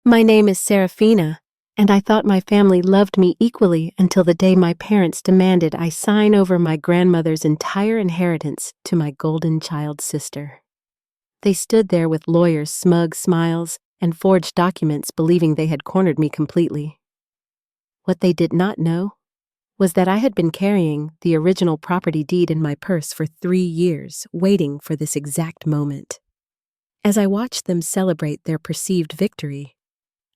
My name is Seraphina, and I thought my family loved me equally until the day my parents demanded I sign over my grandmother's entire inheritance to my golden child sister. They stood there with lawyers' smug smiles and forged documents believing they had cornered me completely. What they did not know was that I had been carrying the original property deed in my purse for 3 years, waiting for this exact moment. As I watched them celebrate their perceived victory,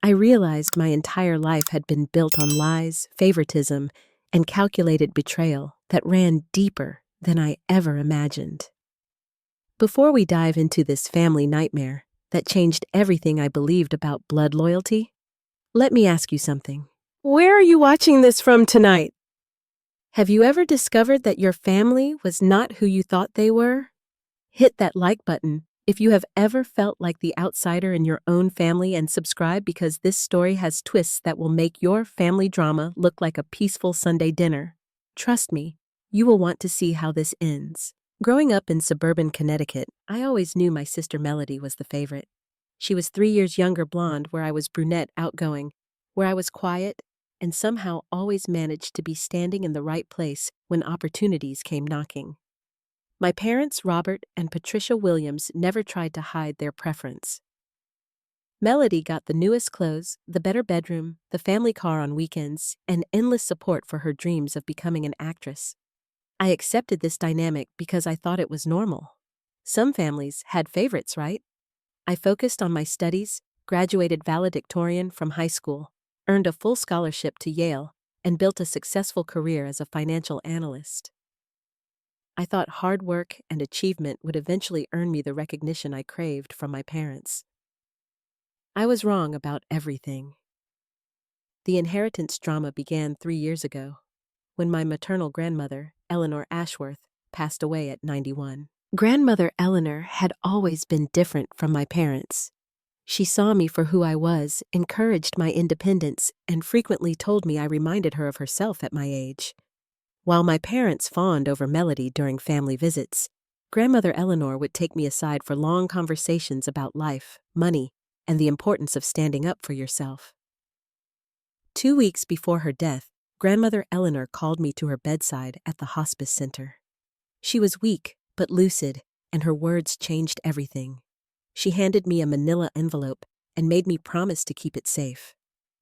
I realized my entire life had been built on lies, favoritism, and calculated betrayal that ran deeper than I ever imagined. Before we dive into this family nightmare that changed everything I believed about blood loyalty, let me ask you something. Where are you watching this from tonight? Have you ever discovered that your family was not who you thought they were? Hit that like button if you have ever felt like the outsider in your own family, and subscribe because this story has twists that will make your family drama look like a peaceful Sunday dinner. Trust me, you will want to see how this ends. Growing up in suburban Connecticut, I always knew my sister Melody was the favorite. She was 3 years younger, blonde, where I was brunette, outgoing, where I was quiet, and somehow always managed to be standing in the right place when opportunities came knocking. My parents, Robert and Patricia Williams, never tried to hide their preference. Melody got the newest clothes, the better bedroom, the family car on weekends, and endless support for her dreams of becoming an actress. I accepted this dynamic because I thought it was normal. Some families had favorites, right? I focused on my studies, graduated valedictorian from high school, earned a full scholarship to Yale, and built a successful career as a financial analyst. I thought hard work and achievement would eventually earn me the recognition I craved from my parents. I was wrong about everything. The inheritance drama began 3 years ago, when my maternal grandmother, Eleanor Ashworth, passed away at 91. Grandmother Eleanor had always been different from my parents. She saw me for who I was, encouraged my independence, and frequently told me I reminded her of herself at my age. While my parents fawned over Melody during family visits, Grandmother Eleanor would take me aside for long conversations about life, money, and the importance of standing up for yourself. 2 weeks before her death, Grandmother Eleanor called me to her bedside at the hospice center. She was weak but lucid, and her words changed everything. She handed me a manila envelope and made me promise to keep it safe.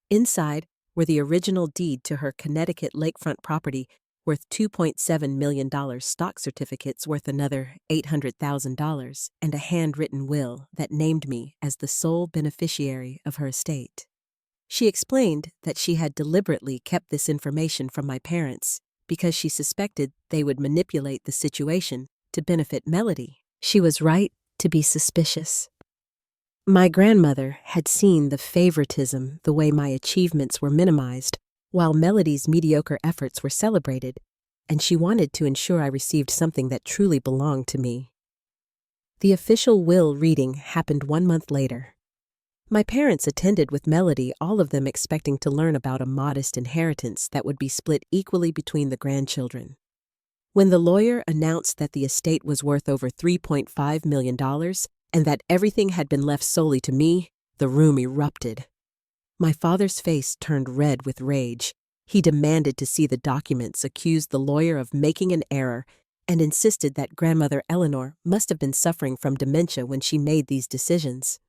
Inside were the original deed to her Connecticut lakefront property worth $2.7 million, stock certificates worth another $800,000, and a handwritten will that named me as the sole beneficiary of her estate. She explained that she had deliberately kept this information from my parents because she suspected they would manipulate the situation to benefit Melody. She was right to be suspicious. My grandmother had seen the favoritism, the way my achievements were minimized, while Melody's mediocre efforts were celebrated, and she wanted to ensure I received something that truly belonged to me. The official will reading happened 1 month later. My parents attended with Melody, all of them expecting to learn about a modest inheritance that would be split equally between the grandchildren. When the lawyer announced that the estate was worth over $3.5 million and that everything had been left solely to me, the room erupted. My father's face turned red with rage. He demanded to see the documents, accused the lawyer of making an error, and insisted that Grandmother Eleanor must have been suffering from dementia when she made these decisions.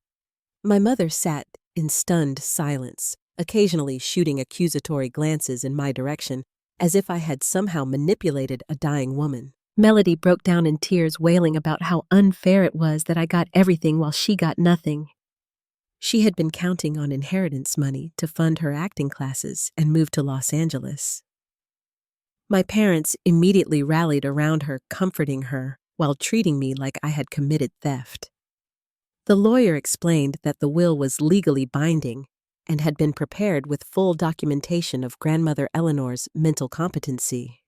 My mother sat in stunned silence, occasionally shooting accusatory glances in my direction, as if I had somehow manipulated a dying woman. Melody broke down in tears, wailing about how unfair it was that I got everything while she got nothing. She had been counting on inheritance money to fund her acting classes and move to Los Angeles. My parents immediately rallied around her, comforting her while treating me like I had committed theft. The lawyer explained that the will was legally binding and had been prepared with full documentation of Grandmother Eleanor's mental competency.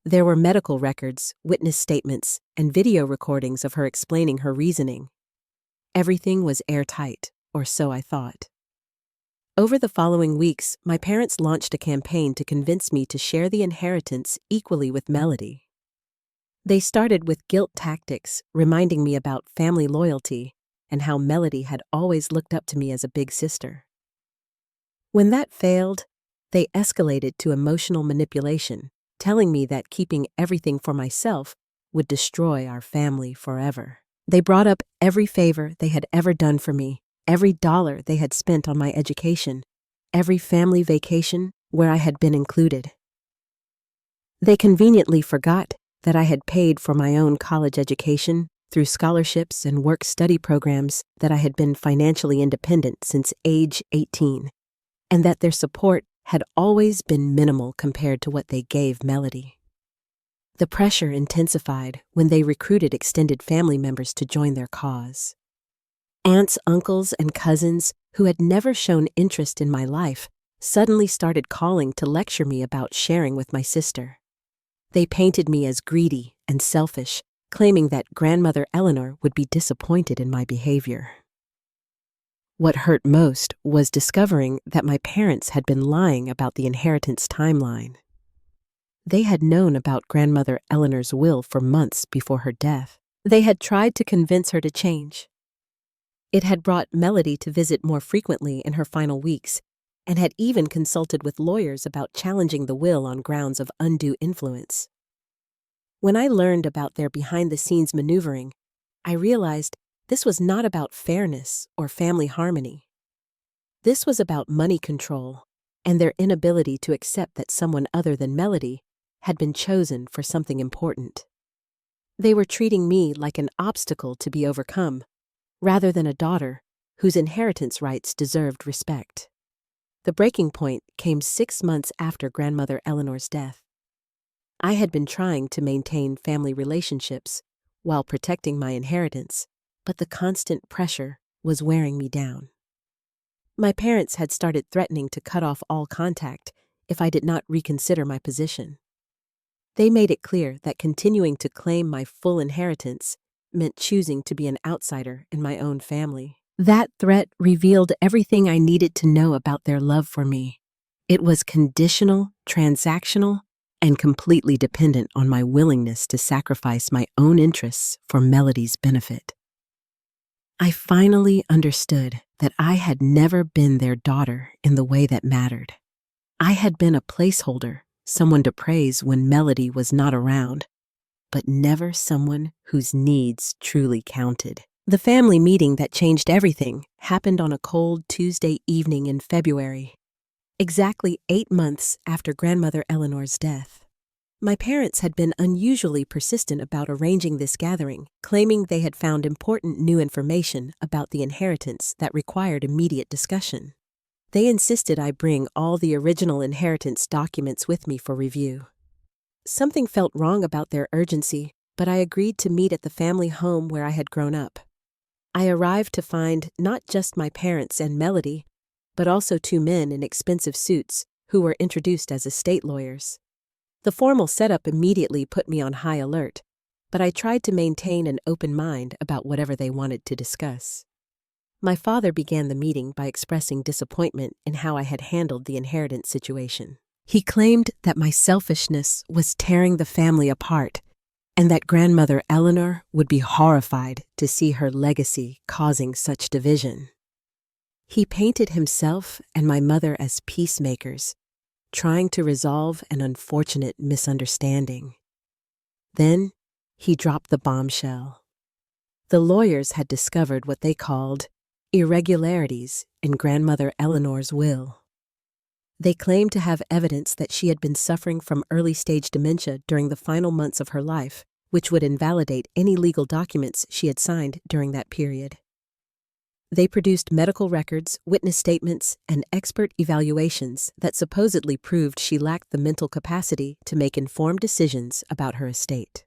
There were medical records, witness statements, and video recordings of her explaining her reasoning. Everything was airtight, or so I thought. Over the following weeks, my parents launched a campaign to convince me to share the inheritance equally with Melody. They started with guilt tactics, reminding me about family loyalty, and how Melody had always looked up to me as a big sister. When that failed, they escalated to emotional manipulation, telling me that keeping everything for myself would destroy our family forever. They brought up every favor they had ever done for me, every dollar they had spent on my education, every family vacation where I had been included. They conveniently forgot that I had paid for my own college education through scholarships and work-study programs, that I had been financially independent since age 18, and that their support had always been minimal compared to what they gave Melody. The pressure intensified when they recruited extended family members to join their cause. Aunts, uncles, and cousins who had never shown interest in my life suddenly started calling to lecture me about sharing with my sister. They painted me as greedy and selfish, claiming that grandmother Eleanor would be disappointed in my behavior. What hurt most was discovering that my parents had been lying about the inheritance timeline. They had known about grandmother Eleanor's will for months before her death. They had tried to convince her to change. It had brought Melody to visit more frequently in her final weeks, and had even consulted with lawyers about challenging the will on grounds of undue influence. When I learned about their behind-the-scenes maneuvering, I realized this was not about fairness or family harmony. This was about money control and their inability to accept that someone other than Melody had been chosen for something important. They were treating me like an obstacle to be overcome, rather than a daughter whose inheritance rights deserved respect. The breaking point came 6 months after grandmother Eleanor's death. I had been trying to maintain family relationships while protecting my inheritance, but the constant pressure was wearing me down. My parents had started threatening to cut off all contact if I did not reconsider my position. They made it clear that continuing to claim my full inheritance meant choosing to be an outsider in my own family. That threat revealed everything I needed to know about their love for me. It was conditional, transactional, and completely dependent on my willingness to sacrifice my own interests for Melody's benefit. I finally understood that I had never been their daughter in the way that mattered. I had been a placeholder, someone to praise when Melody was not around, but never someone whose needs truly counted. The family meeting that changed everything happened on a cold Tuesday evening in February, exactly 8 months after grandmother Eleanor's death. My parents had been unusually persistent about arranging this gathering, claiming they had found important new information about the inheritance that required immediate discussion. They insisted I bring all the original inheritance documents with me for review. Something felt wrong about their urgency, but I agreed to meet at the family home where I had grown up. I arrived to find not just my parents and Melody, but also 2 men in expensive suits who were introduced as estate lawyers. The formal setup immediately put me on high alert, but I tried to maintain an open mind about whatever they wanted to discuss. My father began the meeting by expressing disappointment in how I had handled the inheritance situation. He claimed that my selfishness was tearing the family apart, and that grandmother Eleanor would be horrified to see her legacy causing such division. He painted himself and my mother as peacemakers, trying to resolve an unfortunate misunderstanding. Then he dropped the bombshell. The lawyers had discovered what they called irregularities in grandmother Eleanor's will. They claimed to have evidence that she had been suffering from early-stage dementia during the final months of her life, which would invalidate any legal documents she had signed during that period. They produced medical records, witness statements, and expert evaluations that supposedly proved she lacked the mental capacity to make informed decisions about her estate.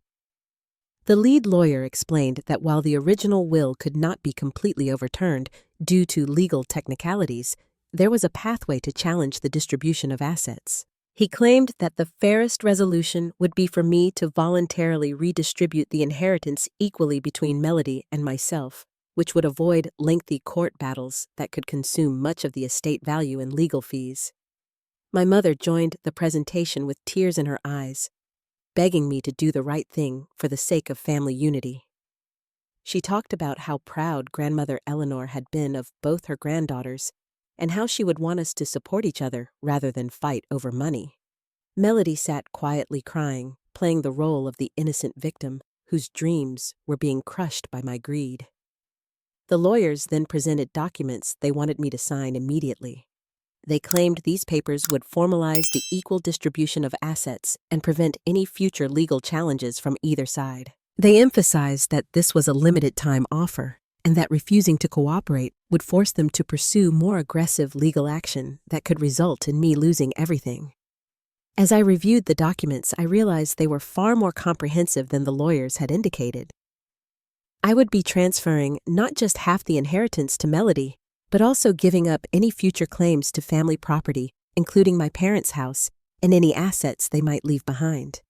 The lead lawyer explained that while the original will could not be completely overturned due to legal technicalities, there was a pathway to challenge the distribution of assets. He claimed that the fairest resolution would be for me to voluntarily redistribute the inheritance equally between Melody and myself, which would avoid lengthy court battles that could consume much of the estate value in legal fees. My mother joined the presentation with tears in her eyes, begging me to do the right thing for the sake of family unity. She talked about how proud grandmother Eleanor had been of both her granddaughters and how she would want us to support each other rather than fight over money. Melody sat quietly crying, playing the role of the innocent victim whose dreams were being crushed by my greed. The lawyers then presented documents they wanted me to sign immediately. They claimed these papers would formalize the equal distribution of assets and prevent any future legal challenges from either side. They emphasized that this was a limited-time offer and that refusing to cooperate would force them to pursue more aggressive legal action that could result in me losing everything. As I reviewed the documents, I realized they were far more comprehensive than the lawyers had indicated. I would be transferring not just half the inheritance to Melody, but also giving up any future claims to family property, including my parents' house and any assets they might leave behind.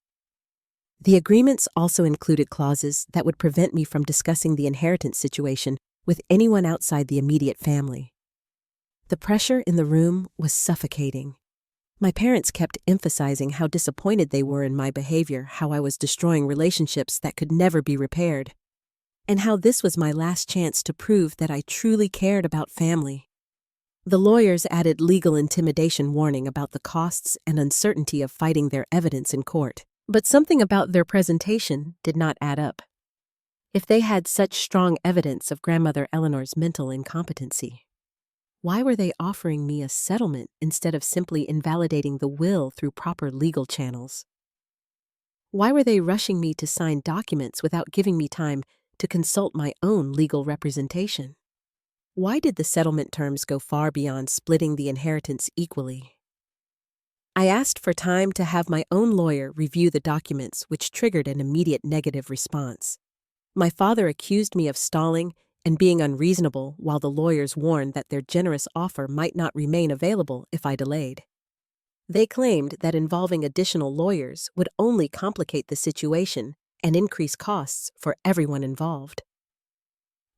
The agreements also included clauses that would prevent me from discussing the inheritance situation with anyone outside the immediate family. The pressure in the room was suffocating. My parents kept emphasizing how disappointed they were in my behavior, how I was destroying relationships that could never be repaired, and how this was my last chance to prove that I truly cared about family. The lawyers added legal intimidation warning about the costs and uncertainty of fighting their evidence in court. But something about their presentation did not add up. If they had such strong evidence of grandmother Eleanor's mental incompetency, why were they offering me a settlement instead of simply invalidating the will through proper legal channels? Why were they rushing me to sign documents without giving me time to consult my own legal representation? Why did the settlement terms go far beyond splitting the inheritance equally? I asked for time to have my own lawyer review the documents, which triggered an immediate negative response. My father accused me of stalling and being unreasonable, while the lawyers warned that their generous offer might not remain available if I delayed. They claimed that involving additional lawyers would only complicate the situation and increase costs for everyone involved.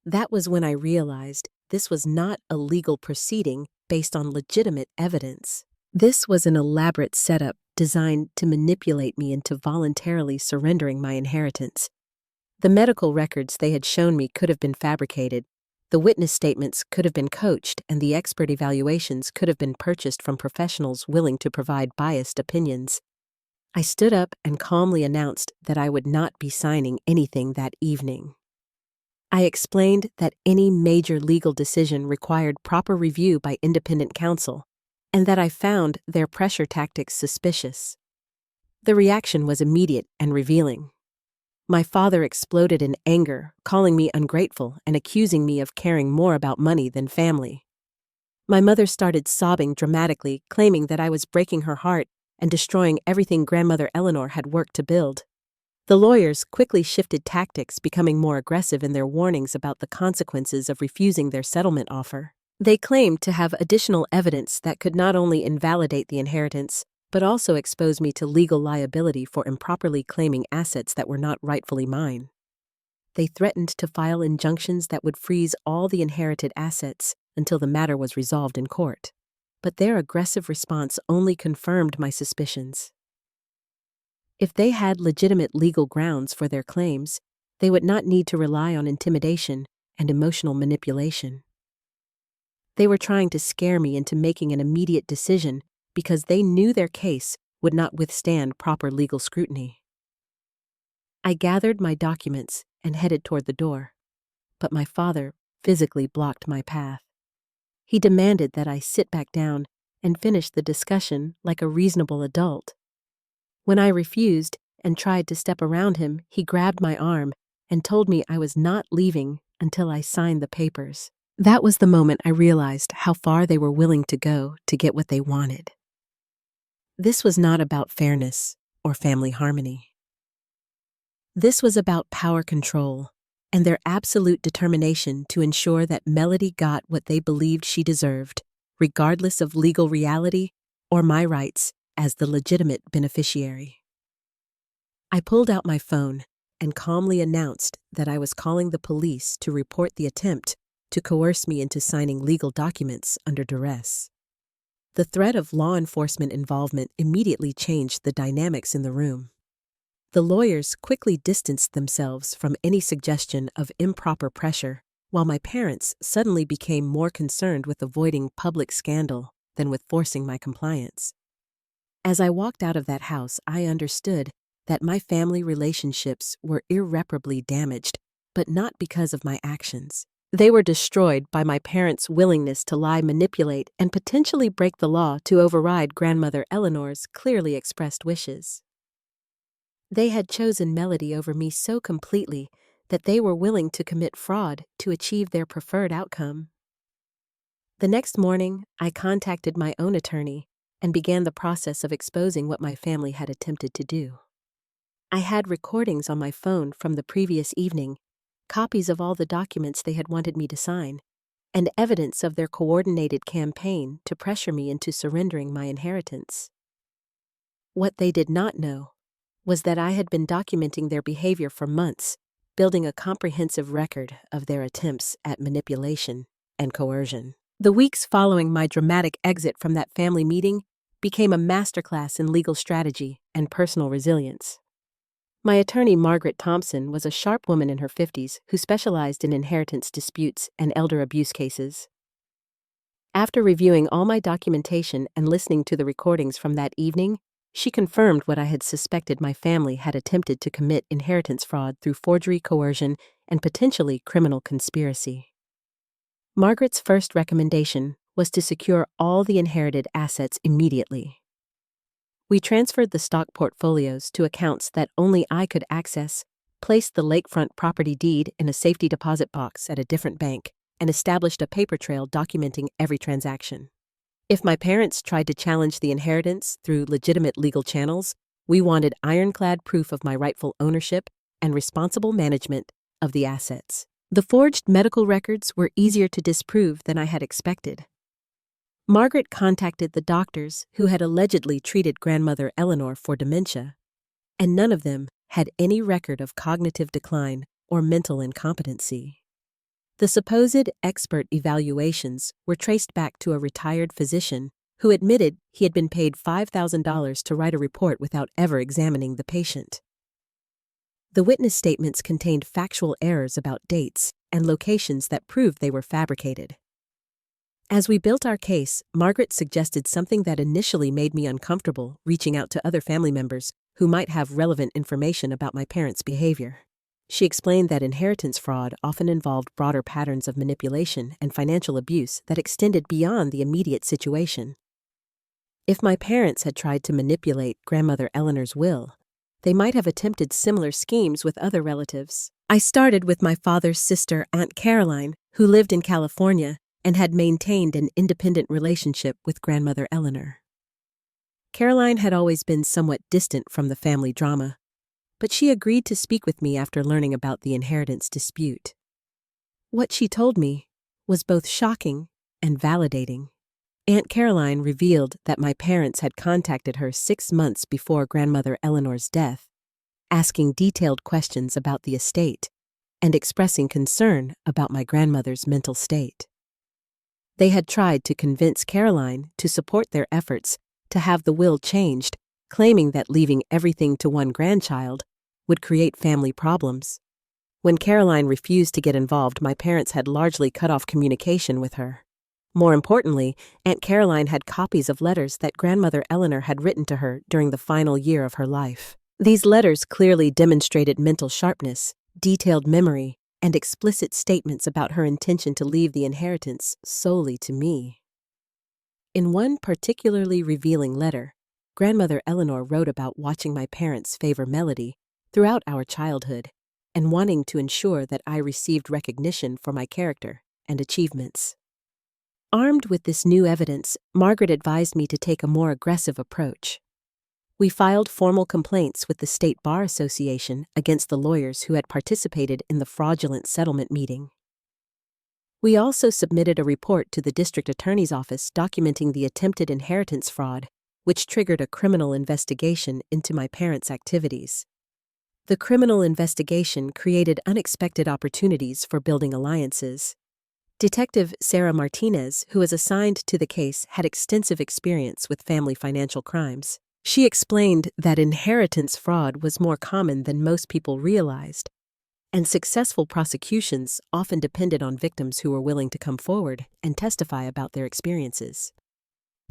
That was when I realized this was not a legal proceeding based on legitimate evidence. This was an elaborate setup designed to manipulate me into voluntarily surrendering my inheritance. The medical records they had shown me could have been fabricated, the witness statements could have been coached, and the expert evaluations could have been purchased from professionals willing to provide biased opinions. I stood up and calmly announced that I would not be signing anything that evening. I explained that any major legal decision required proper review by independent counsel, and that I found their pressure tactics suspicious. The reaction was immediate and revealing. My father exploded in anger, calling me ungrateful and accusing me of caring more about money than family. My mother started sobbing dramatically, claiming that I was breaking her heart and destroying everything grandmother Eleanor had worked to build. The lawyers quickly shifted tactics, becoming more aggressive in their warnings about the consequences of refusing their settlement offer. They claimed to have additional evidence that could not only invalidate the inheritance, but also expose me to legal liability for improperly claiming assets that were not rightfully mine. They threatened to file injunctions that would freeze all the inherited assets until the matter was resolved in court. But their aggressive response only confirmed my suspicions. If they had legitimate legal grounds for their claims, they would not need to rely on intimidation and emotional manipulation. They were trying to scare me into making an immediate decision because they knew their case would not withstand proper legal scrutiny. I gathered my documents and headed toward the door, but my father physically blocked my path. He demanded that I sit back down and finish the discussion like a reasonable adult. When I refused and tried to step around him, he grabbed my arm and told me I was not leaving until I signed the papers. That was the moment I realized how far they were willing to go to get what they wanted. This was not about fairness or family harmony. This was about power control and their absolute determination to ensure that Melody got what they believed she deserved, regardless of legal reality or my rights as the legitimate beneficiary. I pulled out my phone and calmly announced that I was calling the police to report the attempt to coerce me into signing legal documents under duress. The threat of law enforcement involvement immediately changed the dynamics in the room. The lawyers quickly distanced themselves from any suggestion of improper pressure, while my parents suddenly became more concerned with avoiding public scandal than with forcing my compliance. As I walked out of that house, I understood that my family relationships were irreparably damaged, but not because of my actions. They were destroyed by my parents' willingness to lie, manipulate, and potentially break the law to override grandmother Eleanor's clearly expressed wishes. They had chosen Melody over me so completely that they were willing to commit fraud to achieve their preferred outcome. The next morning, I contacted my own attorney and began the process of exposing what my family had attempted to do. I had recordings on my phone from the previous evening, copies of all the documents they had wanted me to sign, and evidence of their coordinated campaign to pressure me into surrendering my inheritance. What they did not know was that I had been documenting their behavior for months, building a comprehensive record of their attempts at manipulation and coercion. The weeks following my dramatic exit from that family meeting became a masterclass in legal strategy and personal resilience. My attorney, Margaret Thompson, was a sharp woman in her 50s who specialized in inheritance disputes and elder abuse cases. After reviewing all my documentation and listening to the recordings from that evening, she confirmed what I had suspected: my family had attempted to commit inheritance fraud through forgery, coercion, and potentially criminal conspiracy. Margaret's first recommendation was to secure all the inherited assets immediately. We transferred the stock portfolios to accounts that only I could access, placed the lakefront property deed in a safety deposit box at a different bank, and established a paper trail documenting every transaction. If my parents tried to challenge the inheritance through legitimate legal channels, we wanted ironclad proof of my rightful ownership and responsible management of the assets. The forged medical records were easier to disprove than I had expected. Margaret contacted the doctors who had allegedly treated grandmother Eleanor for dementia, and none of them had any record of cognitive decline or mental incompetency. The supposed expert evaluations were traced back to a retired physician who admitted he had been paid $5,000 to write a report without ever examining the patient. The witness statements contained factual errors about dates and locations that proved they were fabricated. As we built our case, Margaret suggested something that initially made me uncomfortable, reaching out to other family members who might have relevant information about my parents' behavior. She explained that inheritance fraud often involved broader patterns of manipulation and financial abuse that extended beyond the immediate situation. If my parents had tried to manipulate grandmother Eleanor's will, they might have attempted similar schemes with other relatives. I started with my father's sister, Aunt Caroline, who lived in California and had maintained an independent relationship with grandmother Eleanor. Caroline had always been somewhat distant from the family drama, but she agreed to speak with me after learning about the inheritance dispute. What she told me was both shocking and validating. Aunt Caroline revealed that my parents had contacted her 6 months before grandmother Eleanor's death, asking detailed questions about the estate and expressing concern about my grandmother's mental state. They had tried to convince Caroline to support their efforts to have the will changed, claiming that leaving everything to one grandchild would create family problems. When Caroline refused to get involved, my parents had largely cut off communication with her. More importantly, Aunt Caroline had copies of letters that grandmother Eleanor had written to her during the final year of her life. These letters clearly demonstrated mental sharpness, detailed memory, and explicit statements about her intention to leave the inheritance solely to me. In one particularly revealing letter, grandmother Eleanor wrote about watching my parents favor Melody throughout our childhood and wanting to ensure that I received recognition for my character and achievements. Armed with this new evidence, Margaret advised me to take a more aggressive approach. We filed formal complaints with the State Bar Association against the lawyers who had participated in the fraudulent settlement meeting. We also submitted a report to the district attorney's office documenting the attempted inheritance fraud, which triggered a criminal investigation into my parents' activities. The criminal investigation created unexpected opportunities for building alliances. Detective Sarah Martinez, who was assigned to the case, had extensive experience with family financial crimes. She explained that inheritance fraud was more common than most people realized, and successful prosecutions often depended on victims who were willing to come forward and testify about their experiences.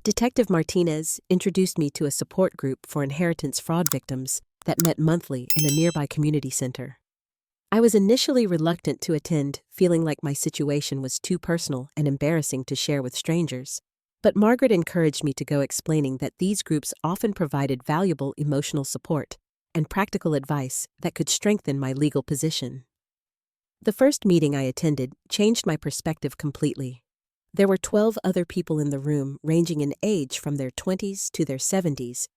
Detective Martinez introduced me to a support group for inheritance fraud victims that met monthly in a nearby community center. I was initially reluctant to attend, feeling like my situation was too personal and embarrassing to share with strangers. But Margaret encouraged me to go, explaining that these groups often provided valuable emotional support and practical advice that could strengthen my legal position. The first meeting I attended changed my perspective completely. There were 12 other people in the room, ranging in age from their 20s to their 70s,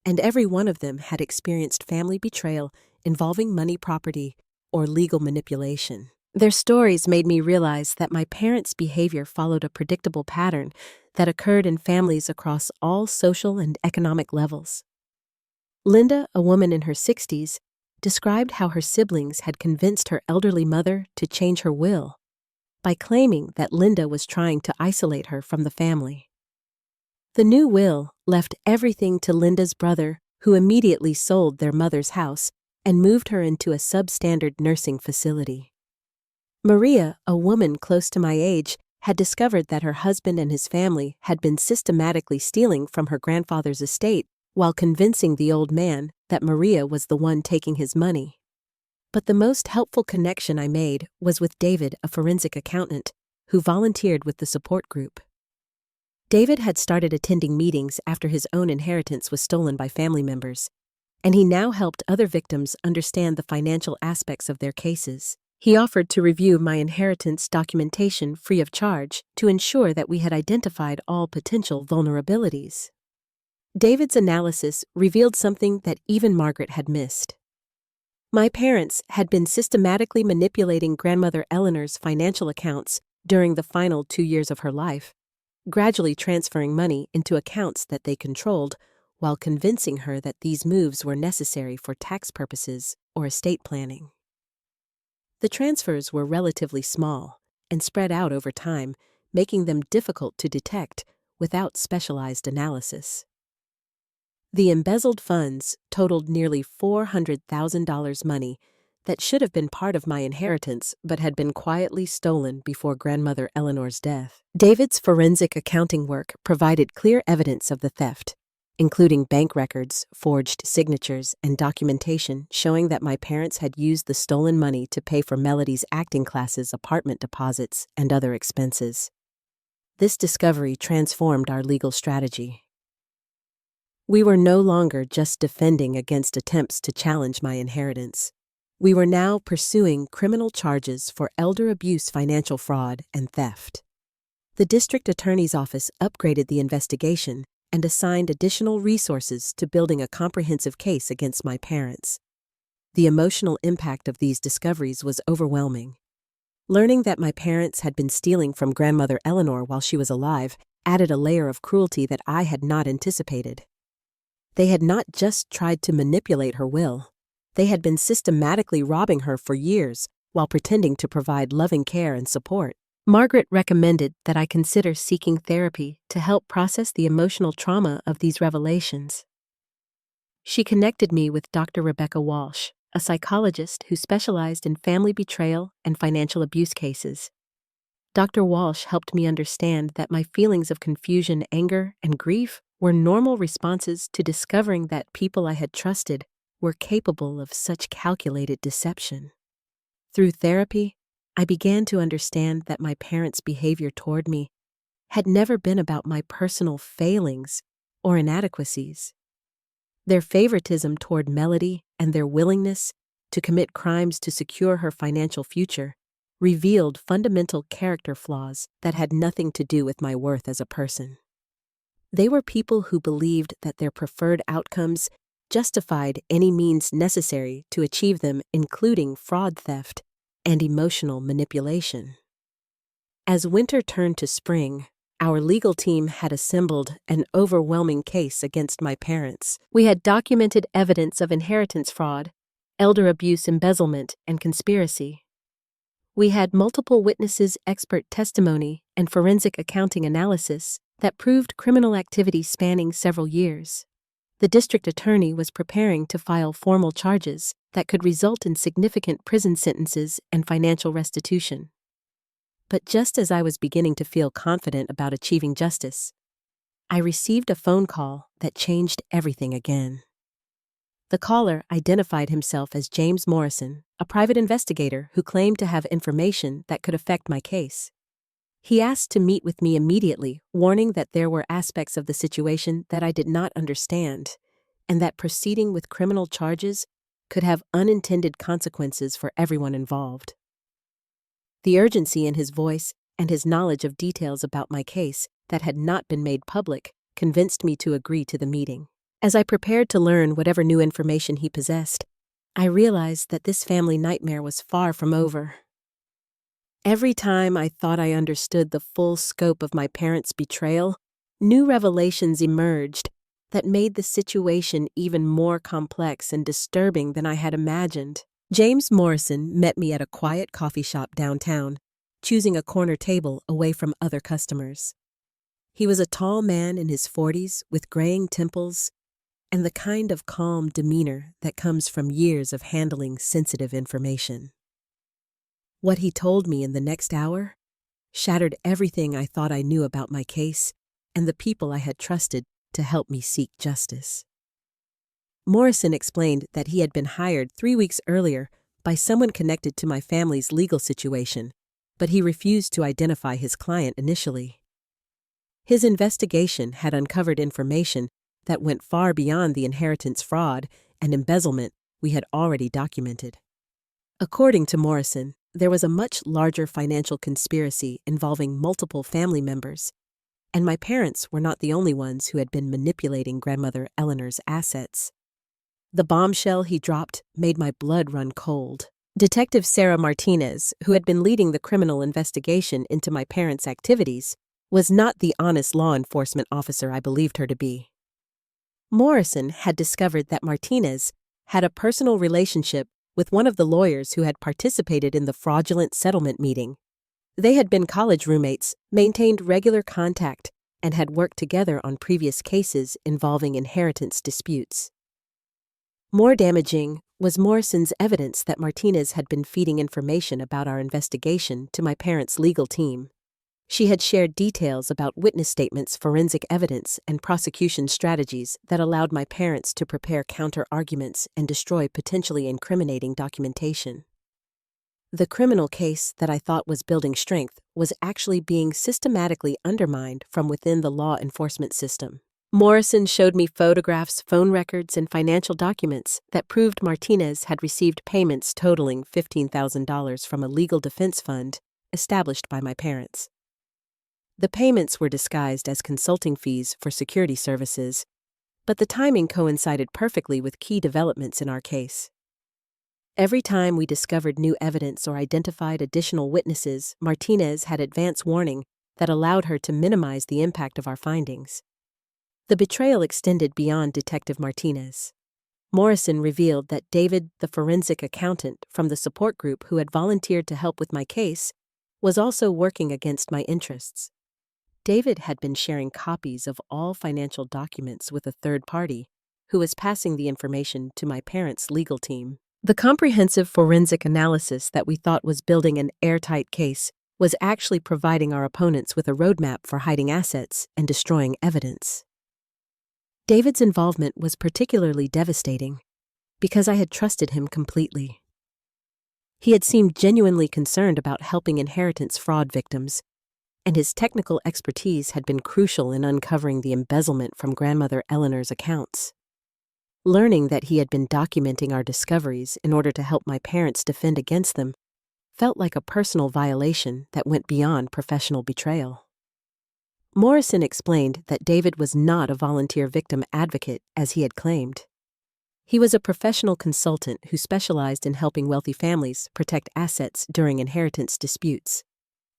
and every one of them had experienced family betrayal involving money, property, or legal manipulation. Their stories made me realize that my parents' behavior followed a predictable pattern that occurred in families across all social and economic levels. Linda, a woman in her 60s, described how her siblings had convinced her elderly mother to change her will by claiming that Linda was trying to isolate her from the family. The new will left everything to Linda's brother, who immediately sold their mother's house and moved her into a substandard nursing facility. Maria, a woman close to my age, had discovered that her husband and his family had been systematically stealing from her grandfather's estate while convincing the old man that Maria was the one taking his money. But the most helpful connection I made was with David, a forensic accountant, who volunteered with the support group. David had started attending meetings after his own inheritance was stolen by family members, and he now helped other victims understand the financial aspects of their cases. He offered to review my inheritance documentation free of charge to ensure that we had identified all potential vulnerabilities. David's analysis revealed something that even Margaret had missed. My parents had been systematically manipulating grandmother Eleanor's financial accounts during the final 2 years of her life, gradually transferring money into accounts that they controlled while convincing her that these moves were necessary for tax purposes or estate planning. The transfers were relatively small and spread out over time, making them difficult to detect without specialized analysis. The embezzled funds totaled nearly $400,000 money that should have been part of my inheritance but had been quietly stolen before grandmother Eleanor's death. David's forensic accounting work provided clear evidence of the theft, including bank records, forged signatures, and documentation showing that my parents had used the stolen money to pay for Melody's acting classes, apartment deposits, and other expenses. This discovery transformed our legal strategy. We were no longer just defending against attempts to challenge my inheritance. We were now pursuing criminal charges for elder abuse, financial fraud, and theft. The district attorney's office upgraded the investigation and assigned additional resources to building a comprehensive case against my parents. The emotional impact of these discoveries was overwhelming. Learning that my parents had been stealing from grandmother Eleanor while she was alive added a layer of cruelty that I had not anticipated. They had not just tried to manipulate her will. They had been systematically robbing her for years while pretending to provide loving care and support. Margaret recommended that I consider seeking therapy to help process the emotional trauma of these revelations. She connected me with Dr. Rebecca Walsh, a psychologist who specialized in family betrayal and financial abuse cases. Dr. Walsh helped me understand that my feelings of confusion, anger, and grief were normal responses to discovering that people I had trusted were capable of such calculated deception. Through therapy, I began to understand that my parents' behavior toward me had never been about my personal failings or inadequacies. Their favoritism toward Melody and their willingness to commit crimes to secure her financial future revealed fundamental character flaws that had nothing to do with my worth as a person. They were people who believed that their preferred outcomes justified any means necessary to achieve them, including fraud, theft, and emotional manipulation. As winter turned to spring, our legal team had assembled an overwhelming case against my parents. We had documented evidence of inheritance fraud, elder abuse, embezzlement, and conspiracy. We had multiple witnesses, expert testimony, and forensic accounting analysis that proved criminal activity spanning several years. The district attorney was preparing to file formal charges that could result in significant prison sentences and financial restitution. But just as I was beginning to feel confident about achieving justice, I received a phone call that changed everything again. The caller identified himself as James Morrison, a private investigator who claimed to have information that could affect my case. He asked to meet with me immediately, warning that there were aspects of the situation that I did not understand, and that proceeding with criminal charges could have unintended consequences for everyone involved. The urgency in his voice and his knowledge of details about my case that had not been made public convinced me to agree to the meeting. As I prepared to learn whatever new information he possessed, I realized that this family nightmare was far from over. Every time I thought I understood the full scope of my parents' betrayal, new revelations emerged that made the situation even more complex and disturbing than I had imagined. James Morrison met me at a quiet coffee shop downtown, choosing a corner table away from other customers. He was a tall man in his 40s with graying temples and the kind of calm demeanor that comes from years of handling sensitive information. What he told me in the next hour shattered everything I thought I knew about my case and the people I had trusted to help me seek justice. Morrison explained that he had been hired 3 weeks earlier by someone connected to my family's legal situation, but he refused to identify his client initially. His investigation had uncovered information that went far beyond the inheritance fraud and embezzlement we had already documented. According to Morrison, there was a much larger financial conspiracy involving multiple family members, and my parents were not the only ones who had been manipulating grandmother Eleanor's assets. The bombshell he dropped made my blood run cold. Detective Sarah Martinez, who had been leading the criminal investigation into my parents' activities, was not the honest law enforcement officer I believed her to be. Morrison had discovered that Martinez had a personal relationship with one of the lawyers who had participated in the fraudulent settlement meeting. They had been college roommates, maintained regular contact, and had worked together on previous cases involving inheritance disputes. More damaging was Morrison's evidence that Martinez had been feeding information about our investigation to my parents' legal team. She had shared details about witness statements, forensic evidence, and prosecution strategies that allowed my parents to prepare counter-arguments and destroy potentially incriminating documentation. The criminal case that I thought was building strength was actually being systematically undermined from within the law enforcement system. Morrison showed me photographs, phone records, and financial documents that proved Martinez had received payments totaling $15,000 from a legal defense fund established by my parents. The payments were disguised as consulting fees for security services, but the timing coincided perfectly with key developments in our case. Every time we discovered new evidence or identified additional witnesses, Martinez had advance warning that allowed her to minimize the impact of our findings. The betrayal extended beyond Detective Martinez. Morrison revealed that David, the forensic accountant from the support group who had volunteered to help with my case, was also working against my interests. David had been sharing copies of all financial documents with a third party, who was passing the information to my parents' legal team. The comprehensive forensic analysis that we thought was building an airtight case was actually providing our opponents with a roadmap for hiding assets and destroying evidence. David's involvement was particularly devastating because I had trusted him completely. He had seemed genuinely concerned about helping inheritance fraud victims, and his technical expertise had been crucial in uncovering the embezzlement from grandmother Eleanor's accounts. Learning that he had been documenting our discoveries in order to help my parents defend against them felt like a personal violation that went beyond professional betrayal. Morrison explained that David was not a volunteer victim advocate as he had claimed. He was a professional consultant who specialized in helping wealthy families protect assets during inheritance disputes.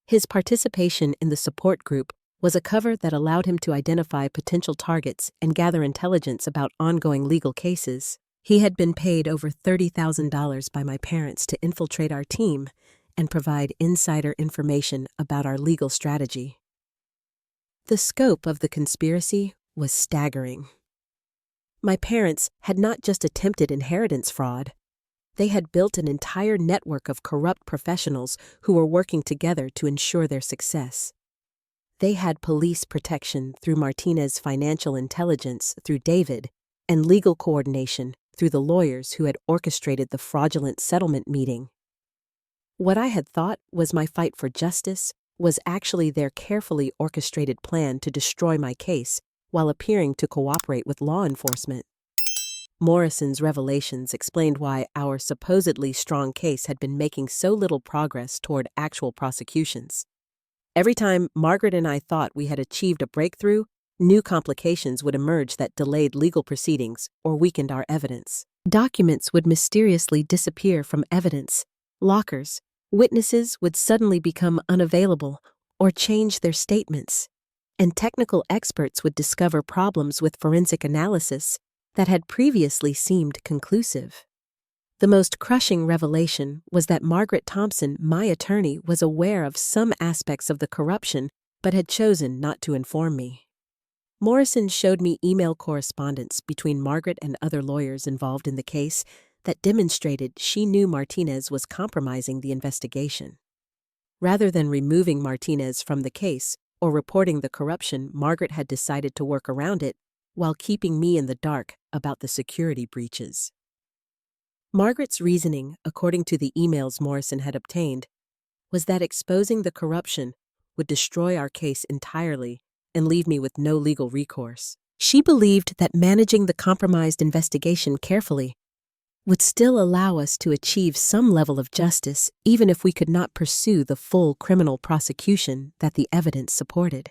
His participation in the support group was a cover that allowed him to identify potential targets and gather intelligence about ongoing legal cases. He had been paid over $30,000 by my parents to infiltrate our team and provide insider information about our legal strategy. The scope of the conspiracy was staggering. My parents had not just attempted inheritance fraud. They had built an entire network of corrupt professionals who were working together to ensure their success. They had police protection through Martinez's financial intelligence through David, and legal coordination through the lawyers who had orchestrated the fraudulent settlement meeting. What I had thought was my fight for justice was actually their carefully orchestrated plan to destroy my case while appearing to cooperate with law enforcement. Morrison's revelations explained why our supposedly strong case had been making so little progress toward actual prosecutions. Every time Margaret and I thought we had achieved a breakthrough, new complications would emerge that delayed legal proceedings or weakened our evidence. Documents would mysteriously disappear from evidence. Lockers, witnesses would suddenly become unavailable or change their statements. And technical experts would discover problems with forensic analysis that had previously seemed conclusive. The most crushing revelation was that Margaret Thompson, my attorney, was aware of some aspects of the corruption but had chosen not to inform me. Morrison showed me email correspondence between Margaret and other lawyers involved in the case that demonstrated she knew Martinez was compromising the investigation. Rather than removing Martinez from the case or reporting the corruption, Margaret had decided to work around it while keeping me in the dark about the security breaches. Margaret's reasoning, according to the emails Morrison had obtained, was that exposing the corruption would destroy our case entirely and leave me with no legal recourse. She believed that managing the compromised investigation carefully would still allow us to achieve some level of justice even if we could not pursue the full criminal prosecution that the evidence supported.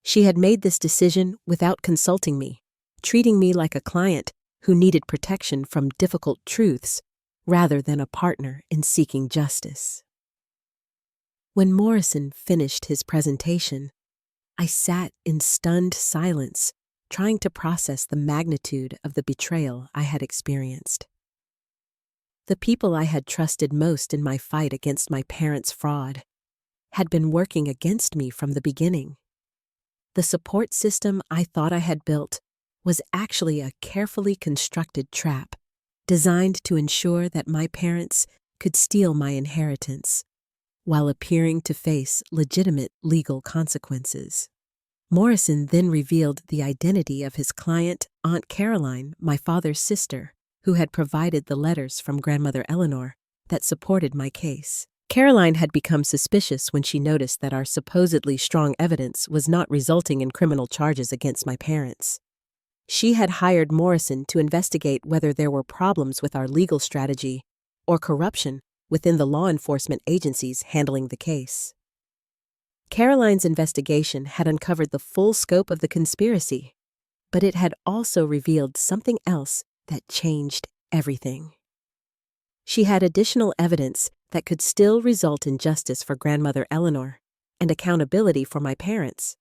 She had made this decision without consulting me, treating me like a client who needed protection from difficult truths rather than a partner in seeking justice. When Morrison finished his presentation, I sat in stunned silence, trying to process the magnitude of the betrayal I had experienced. The people I had trusted most in my fight against my parents' fraud had been working against me from the beginning. The support system I thought I had built was actually a carefully constructed trap designed to ensure that my parents could steal my inheritance while appearing to face legitimate legal consequences. Morrison then revealed the identity of his client, Aunt Caroline, my father's sister, who had provided the letters from grandmother Eleanor that supported my case. Caroline had become suspicious when she noticed that our supposedly strong evidence was not resulting in criminal charges against my parents. She had hired Morrison to investigate whether there were problems with our legal strategy or corruption within the law enforcement agencies handling the case. Caroline's investigation had uncovered the full scope of the conspiracy, but it had also revealed something else that changed everything. She had additional evidence that could still result in justice for grandmother Eleanor and accountability for my parents,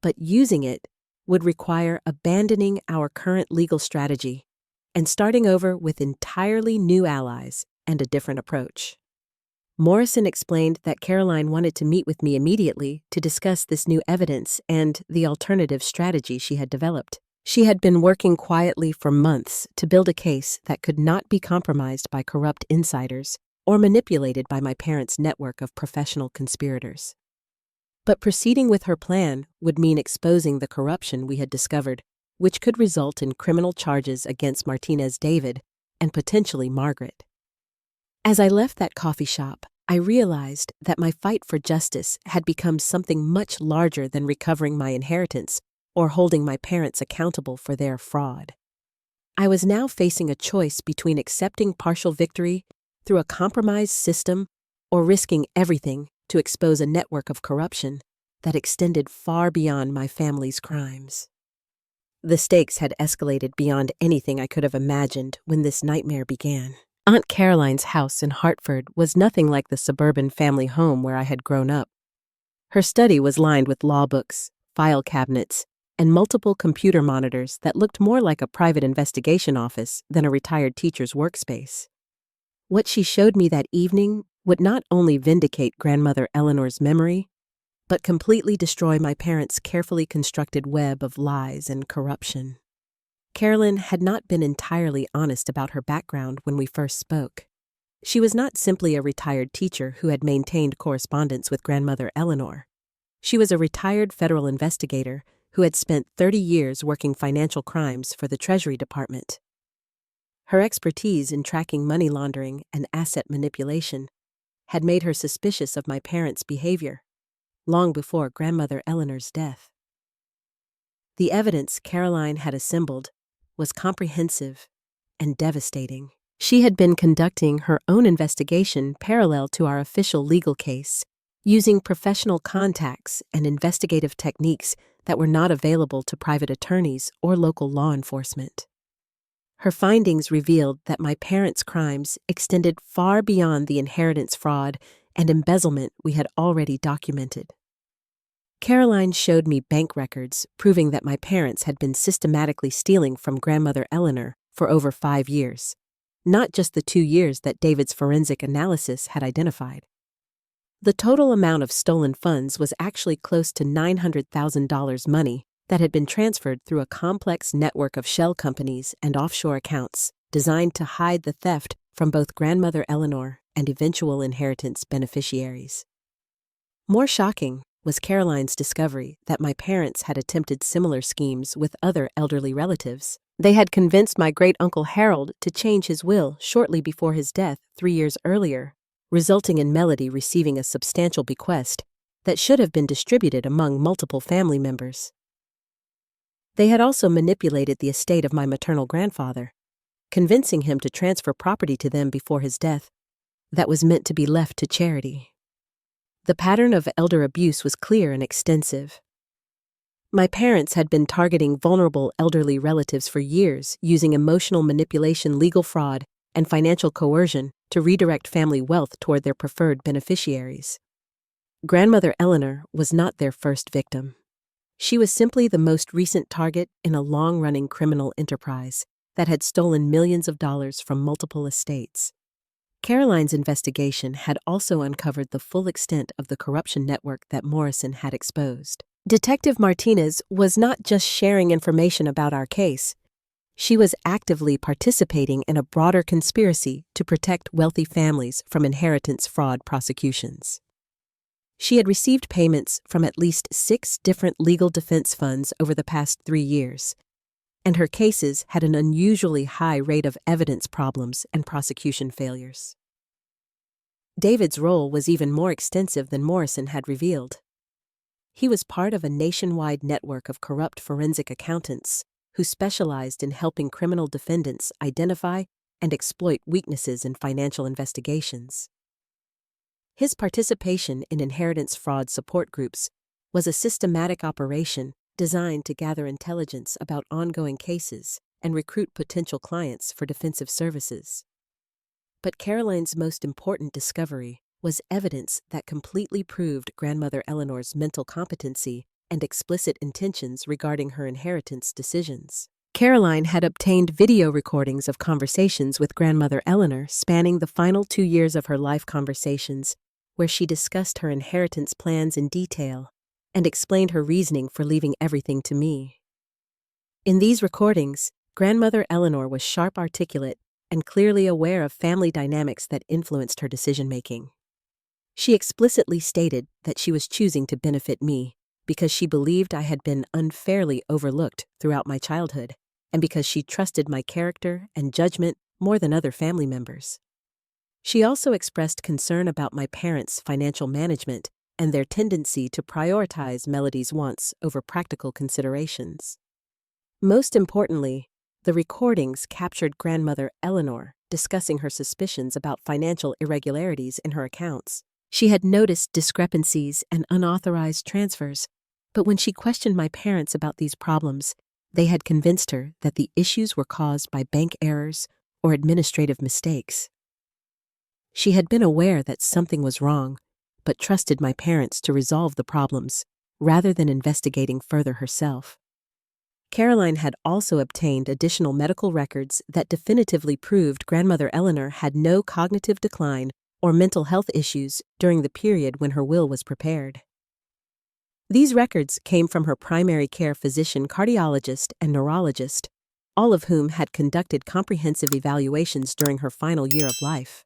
but using it would require abandoning our current legal strategy and starting over with entirely new allies and a different approach. Morrison explained that Caroline wanted to meet with me immediately to discuss this new evidence and the alternative strategy she had developed. She had been working quietly for months to build a case that could not be compromised by corrupt insiders or manipulated by my parents' network of professional conspirators. But proceeding with her plan would mean exposing the corruption we had discovered, which could result in criminal charges against Martinez David and potentially Margaret. As I left that coffee shop, I realized that my fight for justice had become something much larger than recovering my inheritance or holding my parents accountable for their fraud. I was now facing a choice between accepting partial victory through a compromised system or risking everything to expose a network of corruption that extended far beyond my family's crimes. The stakes had escalated beyond anything I could have imagined when this nightmare began. Aunt Caroline's house in Hartford was nothing like the suburban family home where I had grown up. Her study was lined with law books, file cabinets, and multiple computer monitors that looked more like a private investigation office than a retired teacher's workspace. What she showed me that evening would not only vindicate grandmother Eleanor's memory, but completely destroy my parents' carefully constructed web of lies and corruption. Carolyn had not been entirely honest about her background when we first spoke. She was not simply a retired teacher who had maintained correspondence with grandmother Eleanor. She was a retired federal investigator who had spent 30 years working financial crimes for the Treasury Department. Her expertise in tracking money laundering and asset manipulation had made her suspicious of my parents' behavior, long before grandmother Eleanor's death. The evidence Caroline had assembled was comprehensive and devastating. She had been conducting her own investigation parallel to our official legal case, using professional contacts and investigative techniques that were not available to private attorneys or local law enforcement. Her findings revealed that my parents' crimes extended far beyond the inheritance fraud and embezzlement we had already documented. Caroline showed me bank records proving that my parents had been systematically stealing from grandmother Eleanor for over 5 years, not just the 2 years that David's forensic analysis had identified. The total amount of stolen funds was actually close to $900,000 money that had been transferred through a complex network of shell companies and offshore accounts designed to hide the theft from both grandmother Eleanor and eventual inheritance beneficiaries. More shocking was Caroline's discovery that my parents had attempted similar schemes with other elderly relatives. They had convinced my great-uncle Harold to change his will shortly before his death 3 years earlier, resulting in Melody receiving a substantial bequest that should have been distributed among multiple family members. They had also manipulated the estate of my maternal grandfather, convincing him to transfer property to them before his death that was meant to be left to charity. The pattern of elder abuse was clear and extensive. My parents had been targeting vulnerable elderly relatives for years, using emotional manipulation, legal fraud, and financial coercion to redirect family wealth toward their preferred beneficiaries. Grandmother Eleanor was not their first victim. She was simply the most recent target in a long-running criminal enterprise that had stolen millions of dollars from multiple estates. Caroline's investigation had also uncovered the full extent of the corruption network that Morrison had exposed. Detective Martinez was not just sharing information about our case. She was actively participating in a broader conspiracy to protect wealthy families from inheritance fraud prosecutions. She had received payments from at least 6 different legal defense funds over the past 3 years, and her cases had an unusually high rate of evidence problems and prosecution failures. David's role was even more extensive than Morrison had revealed. He was part of a nationwide network of corrupt forensic accountants who specialized in helping criminal defendants identify and exploit weaknesses in financial investigations. His participation in inheritance fraud support groups was a systematic operation designed to gather intelligence about ongoing cases and recruit potential clients for defensive services. But Caroline's most important discovery was evidence that completely proved grandmother Eleanor's mental competency and explicit intentions regarding her inheritance decisions. Caroline had obtained video recordings of conversations with grandmother Eleanor spanning the final 2 years of her life conversations, where she discussed her inheritance plans in detail and explained her reasoning for leaving everything to me. In these recordings, grandmother Eleanor was sharp, articulate, and clearly aware of family dynamics that influenced her decision-making. She explicitly stated that she was choosing to benefit me because she believed I had been unfairly overlooked throughout my childhood, and because she trusted my character and judgment more than other family members. She also expressed concern about my parents' financial management and their tendency to prioritize Melody's wants over practical considerations. Most importantly, the recordings captured grandmother Eleanor discussing her suspicions about financial irregularities in her accounts. She had noticed discrepancies and unauthorized transfers, but when she questioned my parents about these problems, they had convinced her that the issues were caused by bank errors or administrative mistakes. She had been aware that something was wrong, but trusted my parents to resolve the problems rather than investigating further herself. Caroline had also obtained additional medical records that definitively proved grandmother Eleanor had no cognitive decline or mental health issues during the period when her will was prepared. These records came from her primary care physician, cardiologist, and neurologist, all of whom had conducted comprehensive evaluations during her final year of life.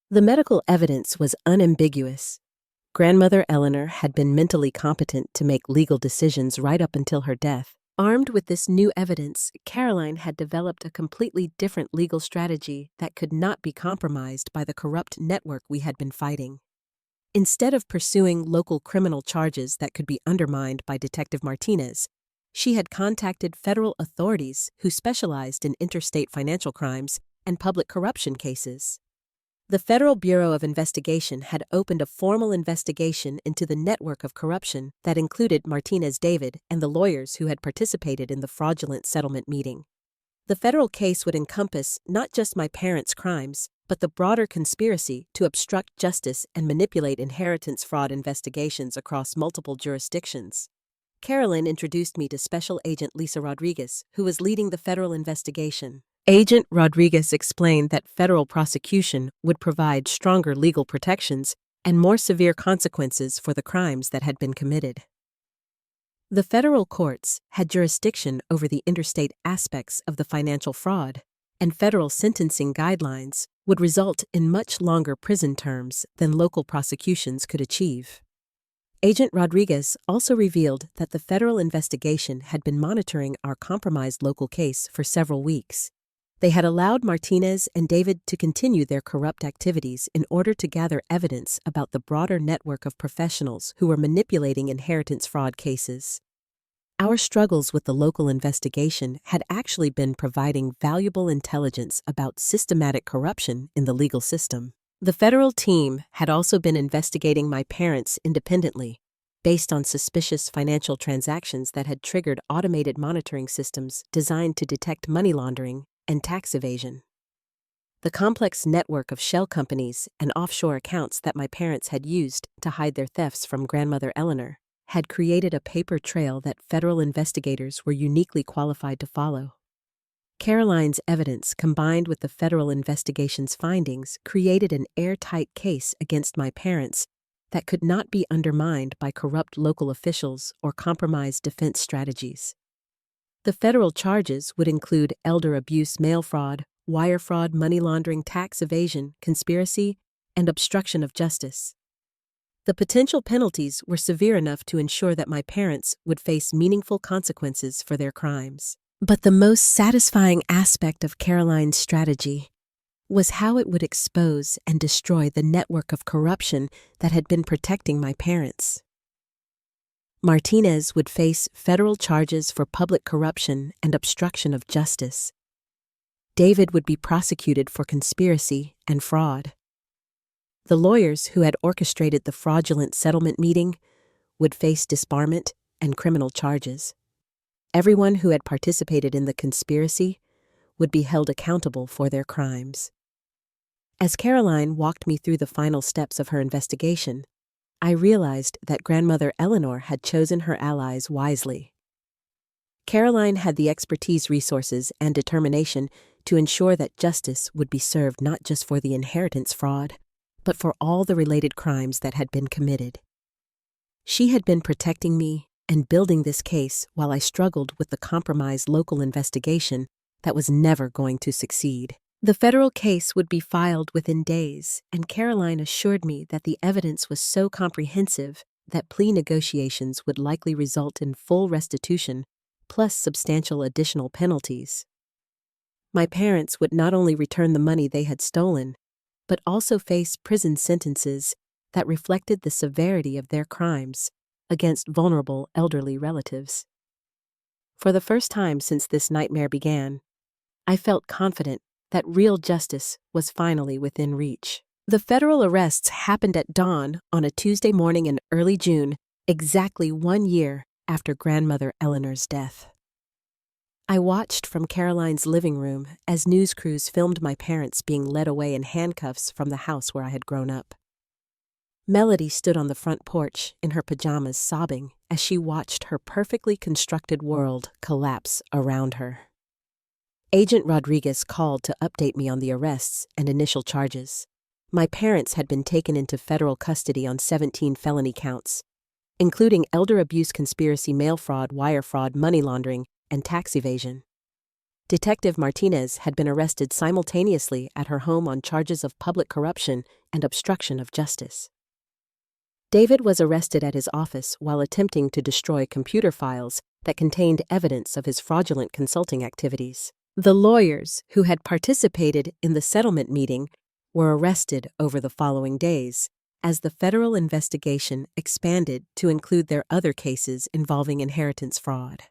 The medical evidence was unambiguous. Grandmother Eleanor had been mentally competent to make legal decisions right up until her death. Armed with this new evidence, Caroline had developed a completely different legal strategy that could not be compromised by the corrupt network we had been fighting. Instead of pursuing local criminal charges that could be undermined by Detective Martinez, she had contacted federal authorities who specialized in interstate financial crimes and public corruption cases. The Federal Bureau of Investigation had opened a formal investigation into the network of corruption that included Martinez David and the lawyers who had participated in the fraudulent settlement meeting. The federal case would encompass not just my parents' crimes, but the broader conspiracy to obstruct justice and manipulate inheritance fraud investigations across multiple jurisdictions. Carolyn introduced me to Special Agent Lisa Rodriguez, who was leading the federal investigation. Agent Rodriguez explained that federal prosecution would provide stronger legal protections and more severe consequences for the crimes that had been committed. The federal courts had jurisdiction over the interstate aspects of the financial fraud, and federal sentencing guidelines would result in much longer prison terms than local prosecutions could achieve. Agent Rodriguez also revealed that the federal investigation had been monitoring our compromised local case for several weeks. They had allowed Martinez and David to continue their corrupt activities in order to gather evidence about the broader network of professionals who were manipulating inheritance fraud cases. Our struggles with the local investigation had actually been providing valuable intelligence about systematic corruption in the legal system. The federal team had also been investigating my parents independently, based on suspicious financial transactions that had triggered automated monitoring systems designed to detect money laundering and tax evasion. The complex network of shell companies and offshore accounts that my parents had used to hide their thefts from Grandmother Eleanor had created a paper trail that federal investigators were uniquely qualified to follow. Caroline's evidence, combined with the federal investigation's findings, created an airtight case against my parents that could not be undermined by corrupt local officials or compromised defense strategies. The federal charges would include elder abuse, mail fraud, wire fraud, money laundering, tax evasion, conspiracy, and obstruction of justice. The potential penalties were severe enough to ensure that my parents would face meaningful consequences for their crimes. But the most satisfying aspect of Caroline's strategy was how it would expose and destroy the network of corruption that had been protecting my parents. Martinez would face federal charges for public corruption and obstruction of justice. David would be prosecuted for conspiracy and fraud. The lawyers who had orchestrated the fraudulent settlement meeting would face disbarment and criminal charges. Everyone who had participated in the conspiracy would be held accountable for their crimes. As Caroline walked me through the final steps of her investigation, I realized that Grandmother Eleanor had chosen her allies wisely. Caroline had the expertise, resources, and determination to ensure that justice would be served not just for the inheritance fraud, but for all the related crimes that had been committed. She had been protecting me and building this case while I struggled with the compromised local investigation that was never going to succeed. The federal case would be filed within days, and Caroline assured me that the evidence was so comprehensive that plea negotiations would likely result in full restitution, plus substantial additional penalties. My parents would not only return the money they had stolen, but also face prison sentences that reflected the severity of their crimes against vulnerable elderly relatives. For the first time since this nightmare began, I felt confident that real justice was finally within reach. The federal arrests happened at dawn on a Tuesday morning in early June, exactly 1 year after Grandmother Eleanor's death. I watched from Caroline's living room as news crews filmed my parents being led away in handcuffs from the house where I had grown up. Melody stood on the front porch in her pajamas, sobbing as she watched her perfectly constructed world collapse around her. Agent Rodriguez called to update me on the arrests and initial charges. My parents had been taken into federal custody on 17 felony counts, including elder abuse, conspiracy, mail fraud, wire fraud, money laundering, and tax evasion. Detective Martinez had been arrested simultaneously at her home on charges of public corruption and obstruction of justice. David was arrested at his office while attempting to destroy computer files that contained evidence of his fraudulent consulting activities. The lawyers who had participated in the settlement meeting were arrested over the following days, as the federal investigation expanded to include their other cases involving inheritance fraud.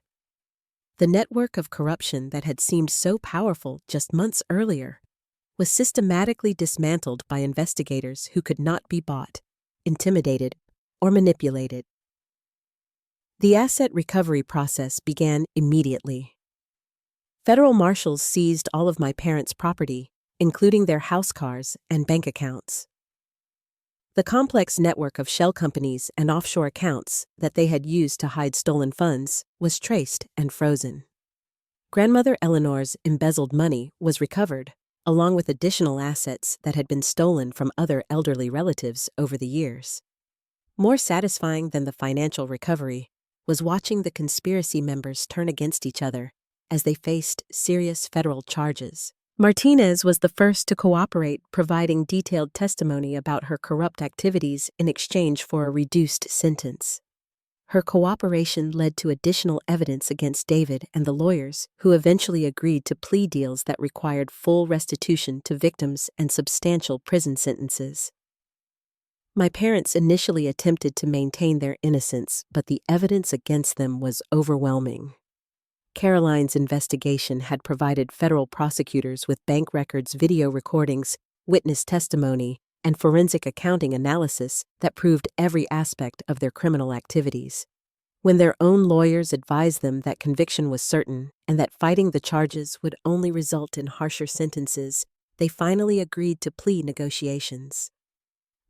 The network of corruption that had seemed so powerful just months earlier was systematically dismantled by investigators who could not be bought, intimidated, or manipulated. The asset recovery process began immediately. Federal marshals seized all of my parents' property, including their house cars and bank accounts. The complex network of shell companies and offshore accounts that they had used to hide stolen funds was traced and frozen. Grandmother Eleanor's embezzled money was recovered, along with additional assets that had been stolen from other elderly relatives over the years. More satisfying than the financial recovery was watching the conspiracy members turn against each other as they faced serious federal charges. Martinez was the first to cooperate, providing detailed testimony about her corrupt activities in exchange for a reduced sentence. Her cooperation led to additional evidence against David and the lawyers, who eventually agreed to plea deals that required full restitution to victims and substantial prison sentences. My parents initially attempted to maintain their innocence, but the evidence against them was overwhelming. Caroline's investigation had provided federal prosecutors with bank records, video recordings, witness testimony, and forensic accounting analysis that proved every aspect of their criminal activities. When their own lawyers advised them that conviction was certain and that fighting the charges would only result in harsher sentences, they finally agreed to plea negotiations.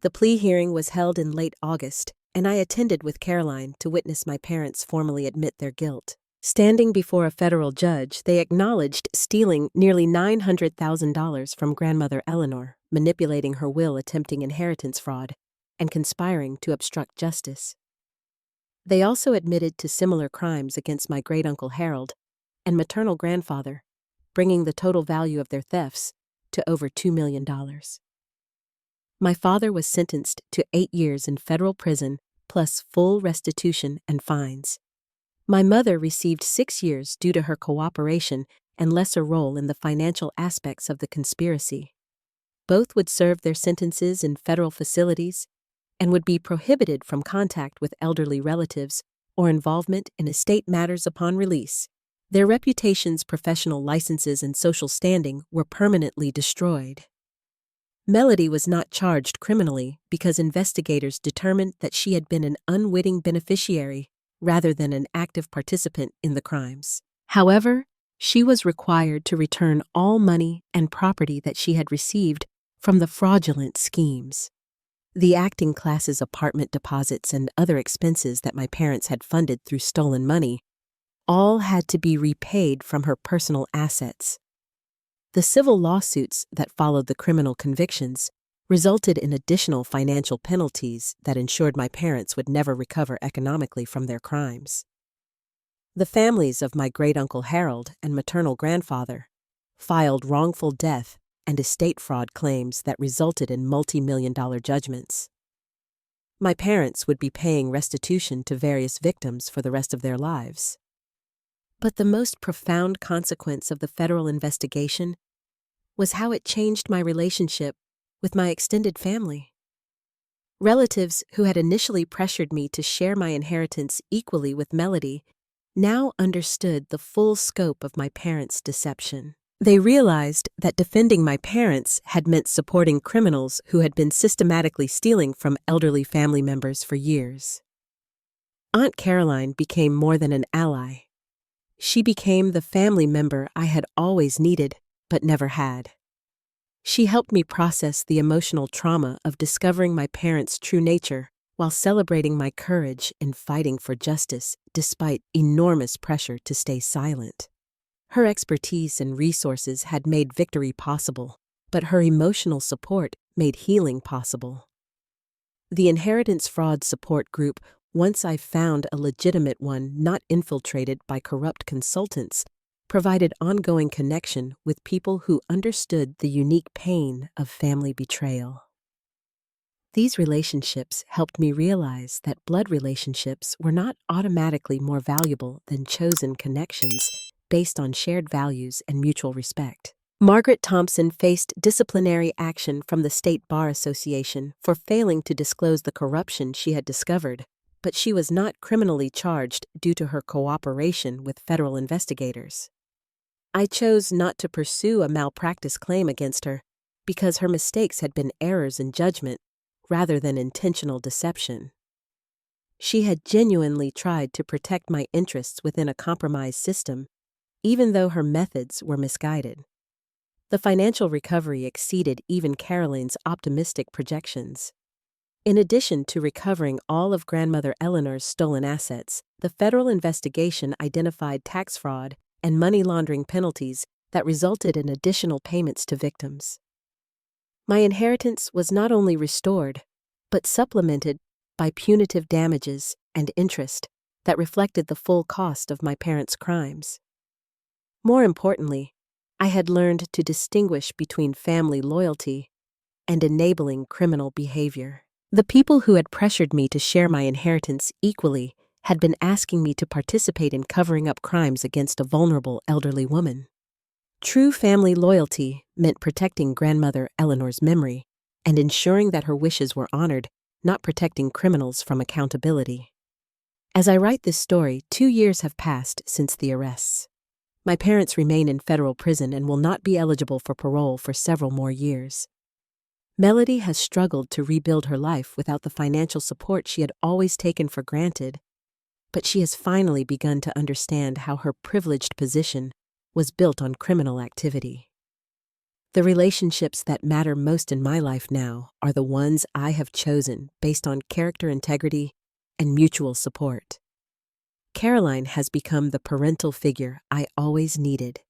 The plea hearing was held in late August, and I attended with Caroline to witness my parents formally admit their guilt. Standing before a federal judge, they acknowledged stealing nearly $900,000 from grandmother Eleanor, manipulating her will, attempting inheritance fraud, and conspiring to obstruct justice. They also admitted to similar crimes against my great-uncle Harold and maternal grandfather, bringing the total value of their thefts to over $2 million. My father was sentenced to 8 years in federal prison, plus full restitution and fines. My mother received 6 years due to her cooperation and lesser role in the financial aspects of the conspiracy. Both would serve their sentences in federal facilities and would be prohibited from contact with elderly relatives or involvement in estate matters upon release. Their reputations, professional licenses, and social standing were permanently destroyed. Melody was not charged criminally because investigators determined that she had been an unwitting beneficiary rather than an active participant in the crimes. However, she was required to return all money and property that she had received from the fraudulent schemes. The acting class's apartment deposits and other expenses that my parents had funded through stolen money all had to be repaid from her personal assets. The civil lawsuits that followed the criminal convictions resulted in additional financial penalties that ensured my parents would never recover economically from their crimes. The families of my great-uncle Harold and maternal grandfather filed wrongful death and estate fraud claims that resulted in multi-million-dollar judgments. My parents would be paying restitution to various victims for the rest of their lives. But the most profound consequence of the federal investigation was how it changed my relationship with my extended family. Relatives who had initially pressured me to share my inheritance equally with Melody now understood the full scope of my parents' deception. They realized that defending my parents had meant supporting criminals who had been systematically stealing from elderly family members for years. Aunt Caroline became more than an ally. She became the family member I had always needed but never had. She helped me process the emotional trauma of discovering my parents' true nature while celebrating my courage in fighting for justice despite enormous pressure to stay silent. Her expertise and resources had made victory possible, but her emotional support made healing possible. The inheritance fraud support group, once I found a legitimate one not infiltrated by corrupt consultants, provided ongoing connection with people who understood the unique pain of family betrayal. These relationships helped me realize that blood relationships were not automatically more valuable than chosen connections based on shared values and mutual respect. Margaret Thompson faced disciplinary action from the State Bar Association for failing to disclose the corruption she had discovered, but she was not criminally charged due to her cooperation with federal investigators. I chose not to pursue a malpractice claim against her because her mistakes had been errors in judgment rather than intentional deception. She had genuinely tried to protect my interests within a compromised system, even though her methods were misguided. The financial recovery exceeded even Caroline's optimistic projections. In addition to recovering all of grandmother Eleanor's stolen assets, the federal investigation identified tax fraud and money laundering penalties that resulted in additional payments to victims. My inheritance was not only restored, but supplemented by punitive damages and interest that reflected the full cost of my parents' crimes. More importantly, I had learned to distinguish between family loyalty and enabling criminal behavior. The people who had pressured me to share my inheritance equally had been asking me to participate in covering up crimes against a vulnerable elderly woman. True family loyalty meant protecting grandmother Eleanor's memory and ensuring that her wishes were honored, not protecting criminals from accountability. As I write this story, 2 years have passed since the arrests. My parents remain in federal prison and will not be eligible for parole for several more years. Melody has struggled to rebuild her life without the financial support she had always taken for granted, but she has finally begun to understand how her privileged position was built on criminal activity. The relationships that matter most in my life now are the ones I have chosen based on character integrity and mutual support. Caroline has become the parental figure I always needed.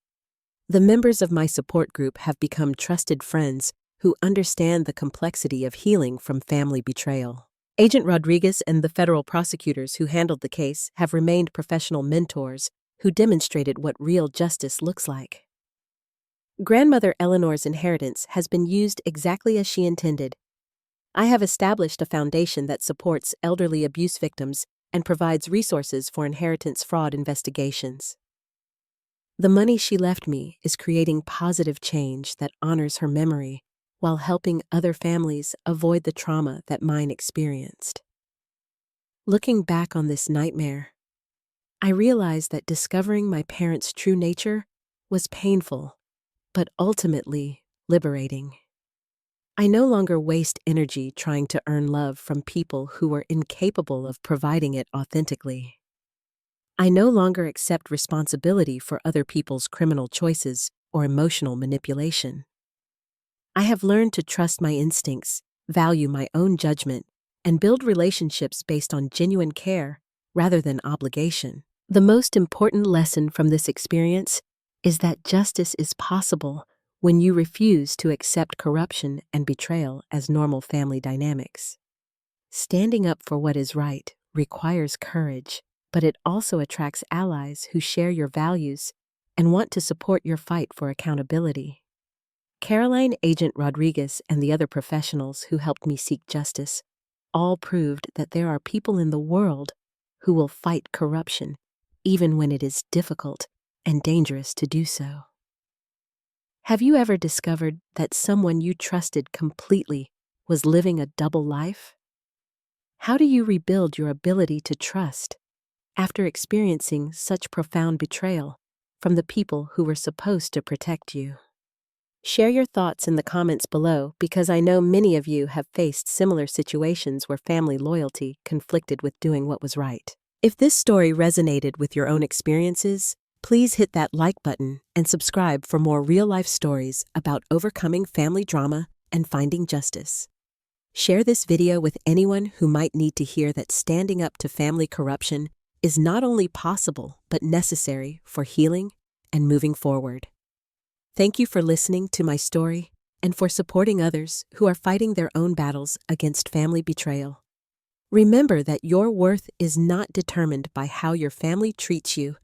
The members of my support group have become trusted friends who understand the complexity of healing from family betrayal. Agent Rodriguez and the federal prosecutors who handled the case have remained professional mentors who demonstrated what real justice looks like. Grandmother Eleanor's inheritance has been used exactly as she intended. I have established a foundation that supports elderly abuse victims and provides resources for inheritance fraud investigations. The money she left me is creating positive change that honors her memory while helping other families avoid the trauma that mine experienced. Looking back on this nightmare, I realized that discovering my parents' true nature was painful, but ultimately liberating. I no longer waste energy trying to earn love from people who were incapable of providing it authentically. I no longer accept responsibility for other people's criminal choices or emotional manipulation. I have learned to trust my instincts, value my own judgment, and build relationships based on genuine care rather than obligation. The most important lesson from this experience is that justice is possible when you refuse to accept corruption and betrayal as normal family dynamics. Standing up for what is right requires courage, but it also attracts allies who share your values and want to support your fight for accountability. Caroline, Agent Rodriguez, and the other professionals who helped me seek justice all proved that there are people in the world who will fight corruption, even when it is difficult and dangerous to do so. Have you ever discovered that someone you trusted completely was living a double life? How do you rebuild your ability to trust after experiencing such profound betrayal from the people who were supposed to protect you? Share your thoughts in the comments below because I know many of you have faced similar situations where family loyalty conflicted with doing what was right. If this story resonated with your own experiences, please hit that like button and subscribe for more real-life stories about overcoming family drama and finding justice. Share this video with anyone who might need to hear that standing up to family corruption is not only possible but necessary for healing and moving forward. Thank you for listening to my story and for supporting others who are fighting their own battles against family betrayal. Remember that your worth is not determined by how your family treats you,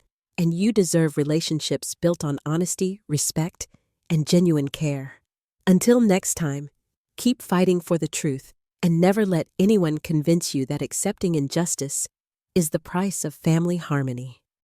and you deserve relationships built on honesty, respect, and genuine care. Until next time, keep fighting for the truth and never let anyone convince you that accepting injustice is the price of family harmony.